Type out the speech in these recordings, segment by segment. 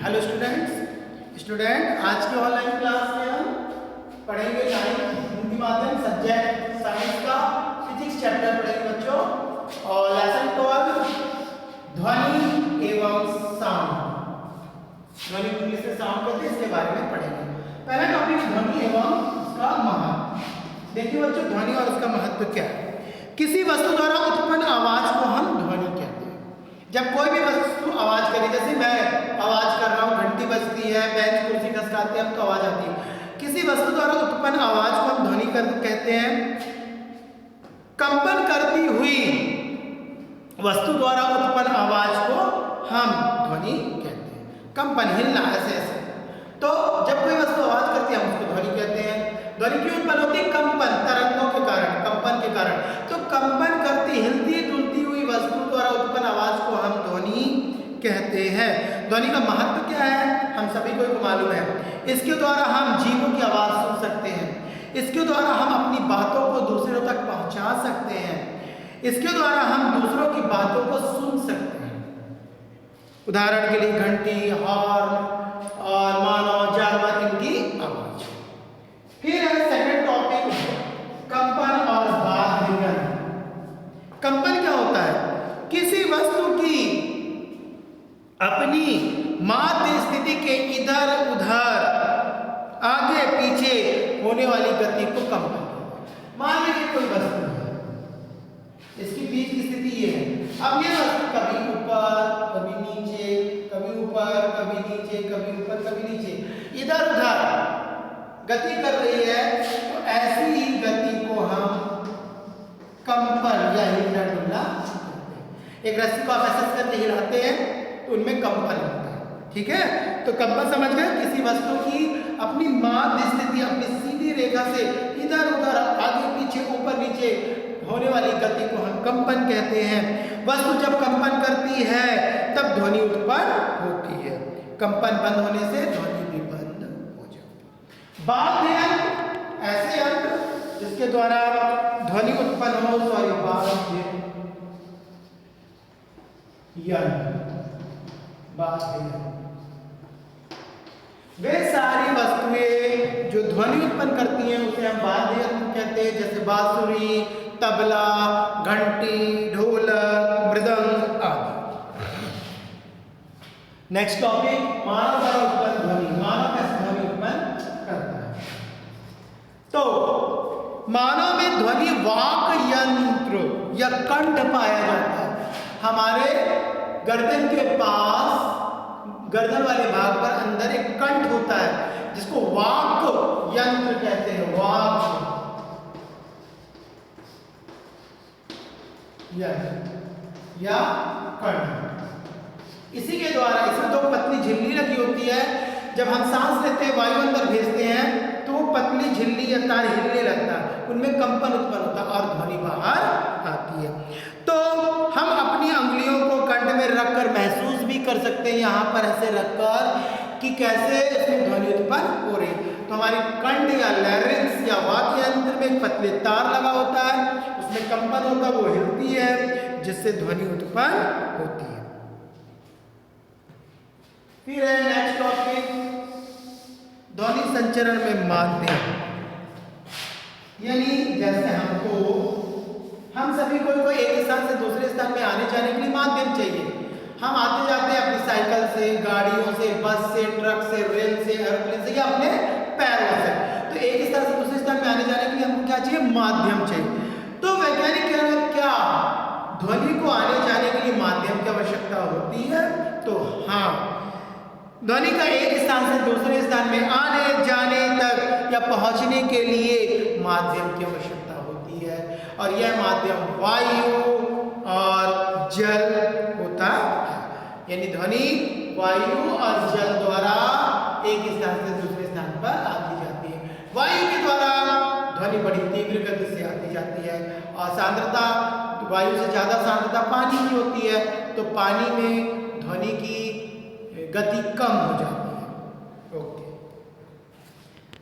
Hello student आज की online class में हम पढ़ेंगे हिंदी माध्यम सब्जेक्ट साइंस का फिजिक्स चैप्टर पढ़ेंगे बच्चों। और लेसन कॉल्ड ध्वनि एवं साउंड। ध्वनि इंग्लिश में साउंड कहते हैं, इसके बारे में पढ़ेंगे। पहला टॉपिक ध्वनि एवं उसका महत्व। देखिए बच्चों, ध्वनि और उसका महत्व क्या है। किसी वस्तु द्वारा उत्पन्न आवाज को हम ध्वनि कहते हैं। जब कोई भी वस्तु आवाज करे, जैसे मैं आवाज कर रहा हूँ, घंटी बजती है, बेंच कुर्सी खसकाते हैं तो आवाज आती है। किसी वस्तु द्वारा उत्पन्न आवाज को हम ध्वनि कहते हैं। कंपन करती हुई वस्तु द्वारा उत्पन्न आवाज को हम ध्वनि कहते हैं। कंपन, हिलना, ऐसे ऐसे। तो जब कोई वस्तु आवाज करती है हम उसको ध्वनि कहते हैं। ध्वनि क्यों उत्पन्न होती है? कंपन, तरंगों के कारण, कंपन के कारण। तो कंपन करती, हिलती डुलती हुई वस्तु द्वारा उत्पन्न आवाज को हम ध्वनि कहते हैं। ध्वनि का महत्व क्या है हम सभी को मालूम है। इसके द्वारा हम जीवों की आवाज सुन सकते हैं। इसके द्वारा हम अपनी बातों को दूसरों तक पहुंचा सकते हैं। इसके द्वारा हम दूसरों की बातों को सुन सकते हैं। उदाहरण के लिए घंटी, हॉर्न और मानव, जानवर, इनकी आवाज। फिर है सेकंड टॉपिक कंपन और वाद्य यंत्र। कंपन क्या होता है? किसी वस्तु की अपनी माध्य स्थिति के इधर उधर, आगे पीछे होने वाली गति को कंपन कहते हैं। मान लीजिए कोई वस्तु है, इसकी बीच की स्थिति ये है। अब ये वस्तु कभी ऊपर, कभी नीचे, कभी ऊपर, कभी नीचे, कभी ऊपर, कभी नीचे, इधर उधर गति कर रही है। तो ऐसी ही गति को हम कंपन या हिलना डुलना कहते हैं। एक रस्सी को आप ऐसे करके हिलाते हैं तो उनमें कंपन होता है, ठीक है। तो कंपन समझ गए? किसी वस्तु की अपनी माध्य स्थिति, अपनी सीधी रेखा से इधर उधर, आगे पीछे, ऊपर नीचे होने वाली गति को हम कंपन कहते हैं। वस्तु जब कंपन करती है तब ध्वनि उत्पन्न होती है। कंपन बंद होने से ध्वनि भी बंद हो जाती है। वाद्य यंत्र ऐसे यंत्र जिसके द्वारा ध्वनि उत्पन्न हो, सॉरी वाद्य यंत्र, वाद्य यंत्र वे सारी वस्तुएं जो ध्वनि उत्पन्न करती हैं उसे हम वाद्य यंत्र कहते हैं। जैसे बांसुरी, तबला, घंटी, ढोलक, मृदंग आदि। नेक्स्ट टॉपिक मानव द्वारा उत्पन्न ध्वनि। मानव कैसे ध्वनि उत्पन्न करता है? तो मानव में ध्वनि वाक यंत्र या कंठ पाया जाता है। हमारे गर्दन के पास, गर्दन वाले भाग पर अंदर एक कंठ होता है जिसको वाक यंत्र कहते हैं। वाक या कंठ। इसी के द्वारा, इसमें तो पतली झिल्ली लगी होती है। जब हम सांस लेते हैं, वायु अंदर भेजते हैं तो वो पतली झिल्ली या तार हिलने लगता है, उनमें कंपन उत्पन्न होता है और ध्वनि बाहर आती है। तो हम अपनी अंगुलियों को कंठ में रखकर महसूस भी कर सकते हैं, यहाँ पर ऐसे रखकर, कि कैसे इसमें ध्वनि उत्पन्न हो रही। तो हमारी कंठ या लैरिंक्स या वाक्य यंत्र में एक पतले तार लगा होता है, उसमें कंपन होता है, वो हिलती है जिससे ध्वनि उत्पन्न होती है। फिर है नेक्स्ट टॉपिक ध्वनि संचरण में माध्यम। यानी जैसे हम सभी को एक स्थान से दूसरे स्थान में आने जाने के लिए माध्यम चाहिए। हम आते जाते हैं अपनी साइकिल से, गाड़ियों से, बस से, ट्रक से, रेल से, एरोप्लेन से या अपने पैरों से। तो एक स्थान से दूसरे स्थान में आने जाने के लिए हमको क्या चाहिए? माध्यम चाहिए। तो वैज्ञानिक कह रहे हैं क्या ध्वनि को आने जाने के लिए माध्यम की आवश्यकता होती है? तो हाँ, ध्वनि का एक स्थान से दूसरे स्थान में आने जाने तक या पहुंचने के लिए माध्यम की आवश्यकता होती है। और यह माध्यम वायु और जल होता है। यानी ध्वनि वायु और जल द्वारा एक स्थान से दूसरे स्थान पर आती जाती है। वायु के द्वारा ध्वनि बड़ी तीव्र गति से आती जाती है और सांद्रता, वायु से ज्यादा सांद्रता पानी की होती है, तो पानी में ध्वनि की गति कम हो जाती है। ओके,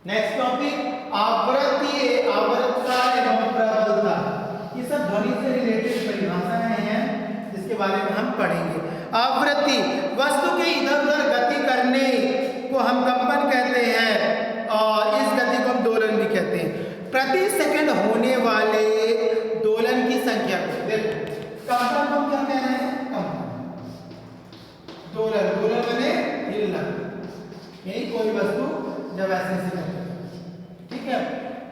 नेक्स्ट टॉपिक आवृत्ति, आवर्तता एवं प्रबलता। ये सब ध्वनि से रिलेटेड परिभाषाएं हैं जिसके बारे में हम पढ़ेंगे। आवृत्ति वस्तु के इधर उधर गति करने प्रति सेकंड होने वाले दोलन की संख्या को, देखो कंपन को क्या कह रहे हैं, कंपन, दोलन, दोलन माने हिलना, यही कोई वस्तु जब ऐसे से करते हैं, ठीक है।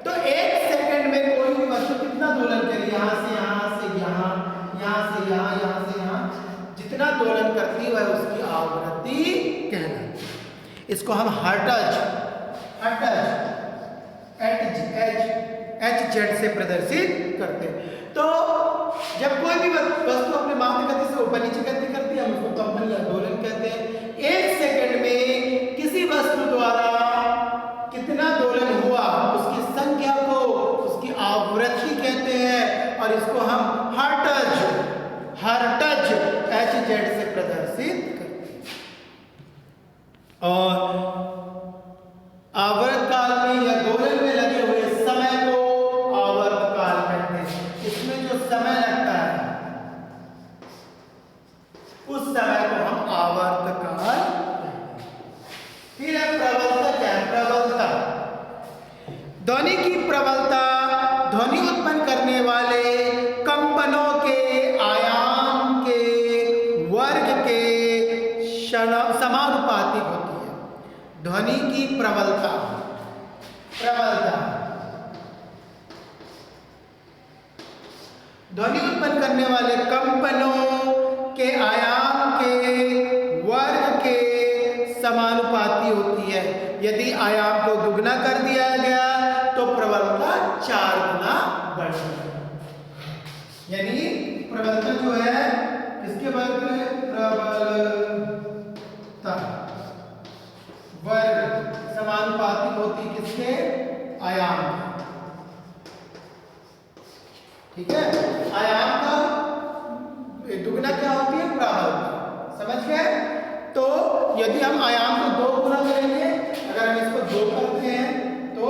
तो एक सेकंड में कोई भी वस्तु कितना दोलन करे, यहाँ से यहाँ से यहाँ, यहाँ से यहाँ, यहाँ से यहाँ, जितना दोलन करती है उसकी आवृत्ति कहलाती है। इसको हम हर्ट्ज, एच जेड से प्रदर्शित करते हैं। तो जब कोई भी वस्तु अपने माध्य गति से ऊपर नीचे गति करती है हम उसको कंपन या दोलन कहते हैं। एक सेकंड में किसी वस्तु द्वारा कितना दोलन हुआ उसकी संख्या को उसकी आवृत्ति कहते हैं और इसको हम हर्ट्ज एच जेड से प्रदर्शित करते हैं। और आवर्त काल में या दोलन में लगे हुए समय को आवर्त काल कहते हैं। इसमें जो समय लगता है उस समय को हम आवर्त काल कहते हैं। फिर है प्रबलता। क्या है प्रबलता? ध्वनि की प्रबलता ध्वनि उत्पन्न करने वाले कंपनों के आयाम के वर्ग के समानुपातिक होती है। ध्वनि की प्रबलता ध्वनि उत्पन्न करने वाले कंपनों के आयाम के वर्ग के समानुपाती होती है। यदि आयाम को दुगना कर दिया गया तो प्रबलता 4 गुना बढ़ जाएगी। यानी प्रबलता जो है किसके वर्ग में, प्रबलता वर्ग समानुपातिक होती किसके, आयाम के, ठीक है। आयाम का दुगना क्या होती है, प्रबलता, समझ गए। तो यदि हम आयाम को 2 गुना करेंगे, अगर हम इसको 2 करते हैं तो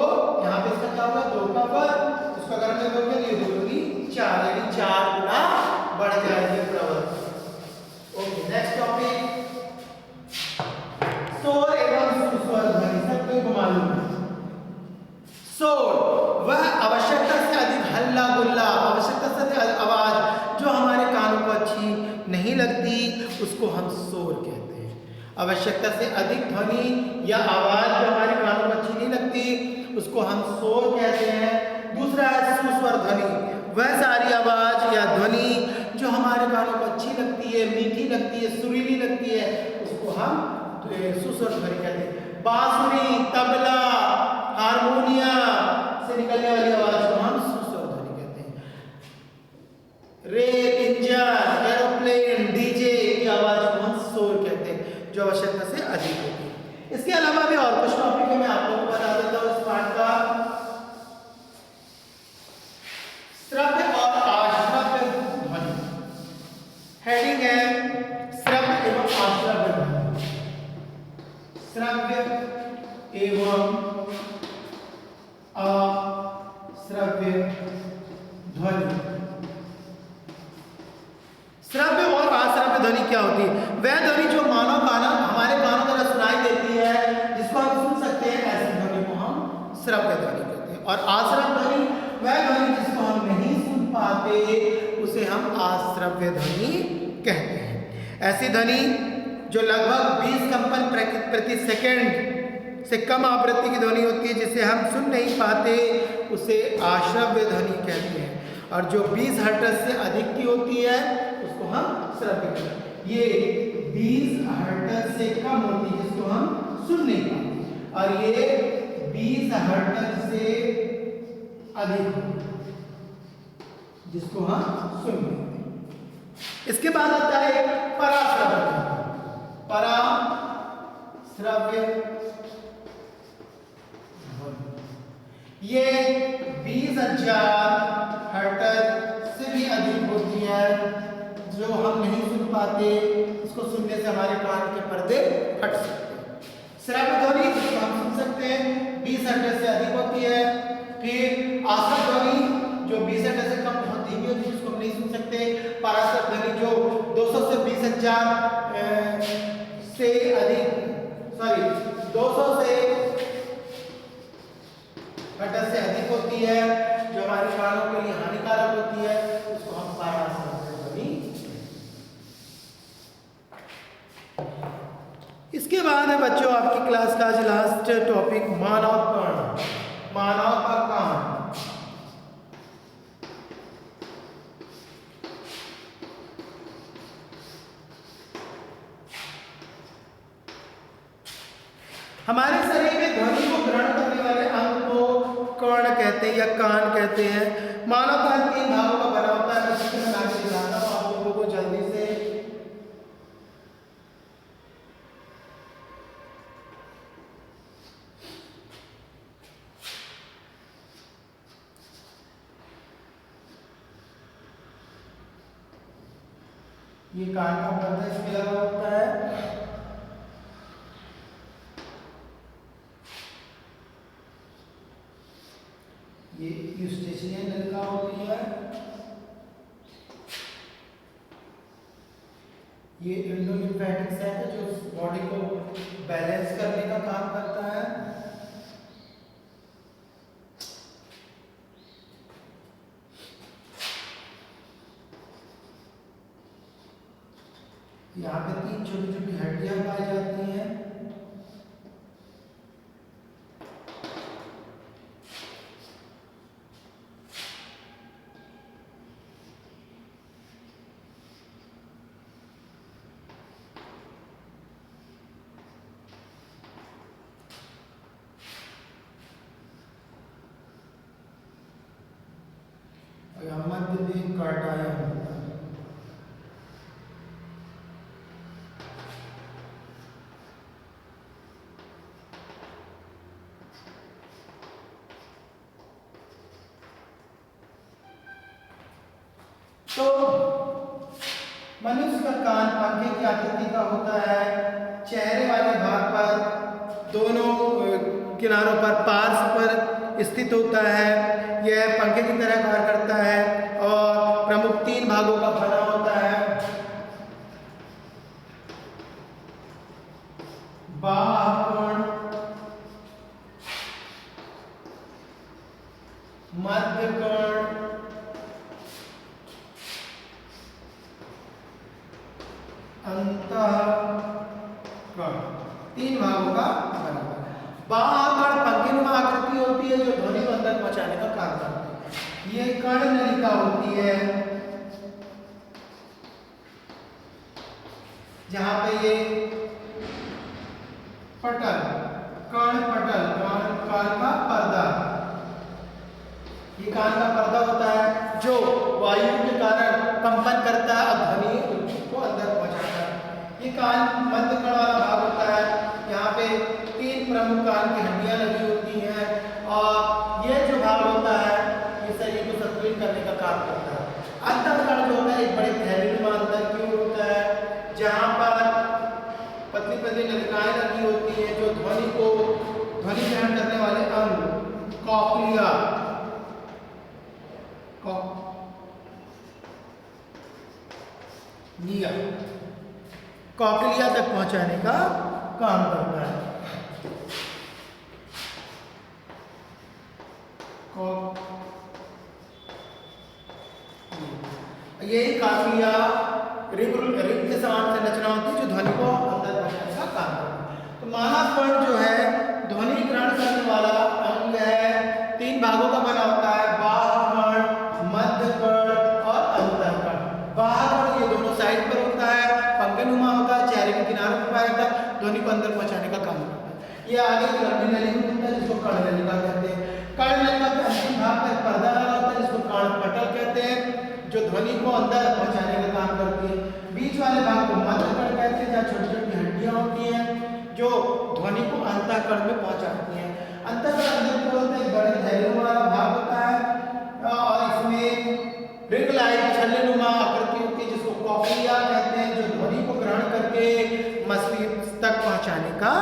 यहाँ पे इसका क्या होगा, 2 का वर्ग, इसको अगर हम 2 करेंगे ये 2 दूनी 4, यानी 4 गुना बढ़ जाएगी प्रबलता। ओके, नेक्स्ट टॉपिक शोर एवं सुस्वर ध्वनि। सबको मालूम है शोर वह आवश्यकता से अधिक हल्ला गुल्ला, आवश्यकता से अधिक आवाज जो हमारे कानों को अच्छी नहीं लगती उसको हम शोर कहते हैं। आवश्यकता से अधिक ध्वनि या आवाज जो हमारे कानों को अच्छी नहीं लगती उसको हम शोर कहते हैं। दूसरा है सुस्वर ध्वनि, वह सारी आवाज या ध्वनि जो हमारे कानों को अच्छी लगती है, मीठी लगती है, सुरीली लगती है, उसको हम सुस्वर ध्वनि कहते हैं। बांसुरी, तबला, हारमोनिया से निकलने वाली आवाज को हम सुस्वर ध्वनि कहते हैं। रेल इंजन, एरोप्लेन, डीजे की आवाज को हम शोर कहते हैं जो आवश्यकता से अधिक होती है। इसके अलावा भी और कुछ टॉपिक है, मैं आप लोगों को बता देता हूँ इस पाठ का। श्रव्य और अश्रव्य ध्वनि, हेडिंग है श्रव्य एवं अश्रव्य ध्वनि। श्रव्य एवं अश्रव्य ध्वनि। श्रव्य और अश्रव्य ध्वनि क्या होती है? वह ध्वनि जो मानव कान हमारे कानों द्वारा सुनाई देती है, जिसको हम सुन सकते हैं, ऐसी ध्वनि को हम श्रव्य ध्वनि कहते हैं। और अश्रव्य ध्वनि वह ध्वनि जिसको हम नहीं सुन पाते उसे हम अश्रव्य ध्वनि कहते हैं। ऐसी ध्वनि जो लगभग 20 कंपन प्रति सेकंड से कम आवृत्ति की ध्वनि होती है, जिसे हम सुन नहीं पाते, उसे अश्रव्य ध्वनि कहते हैं। और जो 20 हर्ट्ज से अधिक की होती है उसको हम श्रव्य कहते हैं। ये 20 हर्ट्ज से कम होती है जिसको हम सुन नहीं पाते, और ये 20 हर्ट्ज से अधिक जिसको हम सुन पाते हैं। इसके बाद आता है पराश्रव्य। पराश्रव्य ये 20,000 हर्ट्ज से भी अधिक होती है, जो हम नहीं सुन पाते, इसको सुनने से हमारे कान के पर्दे फट सकते हैं। श्रव्य ध्वनि जिसको हम सुन सकते हैं 20 हर्ट्ज से अधिक होती है। फिर अश्रव्य ध्वनि जो 20 हर्ट्ज से कम बहुत धीमी होती है, जिसको हम नहीं सुन सकते। पराश्रव्य ध्वनि जो 200 से 20,000 से अधिक, 200 से हर्ट्ज से अधिक होती है। इसके बाद है बच्चों आपकी क्लास का आज लास्ट टॉपिक मानव कर्ण, मानव का कान। हमारे शरीर में ध्वनि को ग्रहण करने वाले अंग को कर्ण कहते हैं या कान कहते हैं। मानव कान 3 भागों का बना होता है। मैं चित्र बना के दिखाता हूं आप लोगों को जल्दी से। ये कान का पर्दा इसमें लगा होता है। ये यूस्टेशियन नलिका होती है। ये एंडोलिम्फेटिक सेट है जो बॉडी को बैलेंस करने का काम करता है। यहाँ पे 3 छोटी छोटी हड्डियां पाई जाती हैं। मध्य में कार्टाया होता है। तो मनुष्य का कान पंखे की आकृति का होता है। चेहरे वाले भाग पर दोनों किनारों पर पार्श्व पर स्थित होता है। यह पंखे की तरह कार्य करता है और प्रमुख 3 भागों का बना होता है। बाह्य कर्ण, मध्य कर्ण, अंतः कर्ण, 3 भागों का बना होता है। बाह्य कर्ण पंखीनुमा आकृति होती है जो ध्वनि को अंदर पहुंचाने का काम करती है। ये कर्ण नलिका होती है जहां पे ये पटल, कर्ण पटल, कान का पर्दा, ये कान का पर्दा होता है जो वायु के कारण कंपन करता है और ध्वनि को अंदर पहुंचाता है। ये कान मध्य कर्ण वाला भाग होता है। यहाँ पे 3 प्रमुख कान की हड्डियां लगी होती हैं और ये जो भाग होता है ये शरीर को संतुलित करने का काम करता है। अंतःकर्ण जो होता है एक बड़े थैलीनुमा अंदर की ओर होता है जहाँ पर पतली पतली नलिकाएं लगी होती हैं जो ध्वनि ग्रहण करने वाले अंग कॉक्लिया, कॉक्लिया तक पहुंचाने का काम करता है। यही कॉक्लिया रिंग के समान संरचना होती है जो ध्वनि को अंदर पहुंचाने का काम करता है। तो मानव कर्ण जो है ध्वनि ग्रहण करने वाला अंग है। 3 भागों का बना होता है। बाह्य कर्ण, मध्य कर्ण और अंतःकर्ण। बाह्य कर्ण ये दोनों साइड पर होता है, पंखनुमा होता है, चेहरे के किनारों पर पाया जाता है, ध्वनि को अंदर पहुंचाने का काम करता है। ये आगे की लंबी नलिका होता है जिसको कर्ण नलिका कहते हैं। कर्ण नलिका के अंतिम भाग पर पर्दा लगा होता है जिसको कर्ण पटल कहते हैं जो ध्वनि को अंदर पहुंचाने का काम करती है। बीच वाले भाग को मध्य कर्ण कहते हैं जहाँ छोटी छोटी हड्डियां होती हैं जो ध्वनि को अंतःकर्ण में पहुंचाती हैं। अंतःकर्ण अंदर की ओर एक बड़े थैलीनुमा वाला भाग होता है और इसमें रिंग लाइक छल्लेनुमा आकृति होती है जिसको कॉक्लिया कहते हैं जो ध्वनि को ग्रहण करके मस्तिष्क तक पहुंचाने का।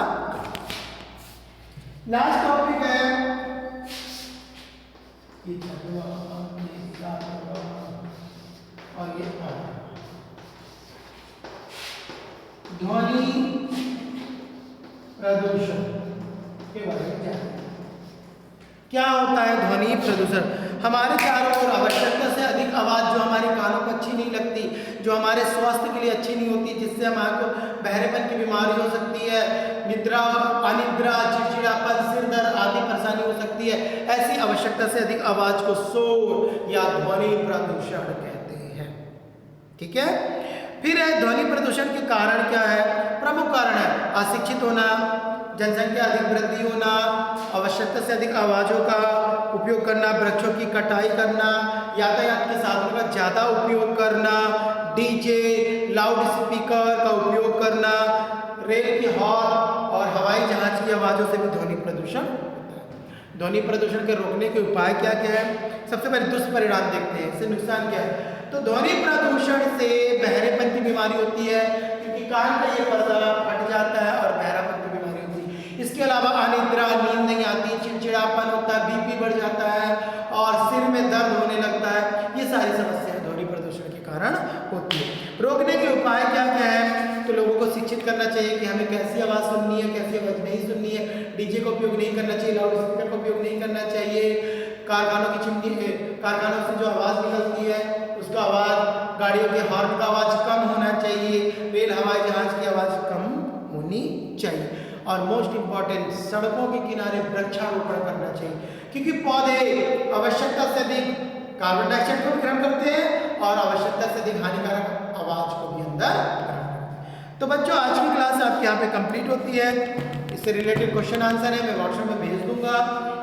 लास्ट टॉपिक है और ये ध्वनि प्रदूषण के बारे में क्या होता है। ध्वनि प्रदूषण हमारे चारों ओर आवश्यकता से अधिक आवाज़ जो हमारे कानों को अच्छी नहीं लगती, जो हमारे स्वास्थ्य के लिए अच्छी नहीं होती, जिससे हमारे को बहरेपन की बीमारी हो सकती है, निद्रा, अनिद्रा, चिड़चिड़ापन, सिर दर्द आदि परेशानी हो सकती है, ऐसी आवश्यकता से अधिक आवाज़ को शोर या ध्वनि प्रदूषण कहते हैं। ठीक है। फिर है ध्वनि प्रदूषण के कारण क्या है? प्रमुख कारण है अशिक्षित होना, जनसंख्या अधिक वृद्धि होना, आवश्यकता से अधिक आवाज़ों का उपयोग करना, वृक्षों की कटाई करना, यातायात के साधनों का ज़्यादा उपयोग करना, डीजे, लाउड स्पीकर का उपयोग करना, रेल की हॉर्न और हवाई जहाज की आवाज़ों से भी ध्वनि प्रदूषण होता है। ध्वनि प्रदूषण के रोकने के उपाय क्या क्या है? सबसे पहले दुष्परिणाम देखते हैं, इससे नुकसान क्या है। तो ध्वनि प्रदूषण से बहरेपन की बीमारी होती है, क्योंकि कान का ये पर्दा फट जाता है और बहरापन की बीमारी होती है। इसके अलावा अनिद्रा, नींद नहीं आती, चिड़चिड़ापन होता है, बीपी बढ़ जाता है और सिर में दर्द होने लगता है। ये सारी समस्याएं ध्वनि प्रदूषण के कारण होती है। रोकने के उपाय क्या क्या है? तो लोगों को शिक्षित करना चाहिए कि हमें कैसी आवाज़ सुननी है, कैसी आवाज़ नहीं सुननी है, डीजे का उपयोग नहीं करना चाहिए, लाउड स्पीकर का उपयोग नहीं करना चाहिए, कारखानों की चिमनी, कारखानों से जो आवाज़ निकलती है उसका आवाज़, गाड़ियों के हॉर्न का आवाज़ कम होना चाहिए, रेल हवाई जहाज की आवाज़ कम होनी चाहिए। और मोस्ट इम्पॉर्टेंट, सड़कों के किनारे वृक्षारोपण करना चाहिए, क्योंकि पौधे आवश्यकता से अधिक कार्बन डाइऑक्साइड को ग्रहण करते हैं और आवश्यकता से अधिक हानिकारक आवाज़ को भी अंदर ग्रहण करते हैं। तो बच्चों, आज की क्लास आपके यहाँ पे कंप्लीट होती है। इससे रिलेटेड क्वेश्चन आंसर है मैं व्हाट्सएप में भेज दूंगा।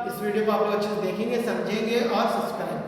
इस वीडियो को आप लोग अच्छे से देखेंगे, समझेंगे और सब्सक्राइब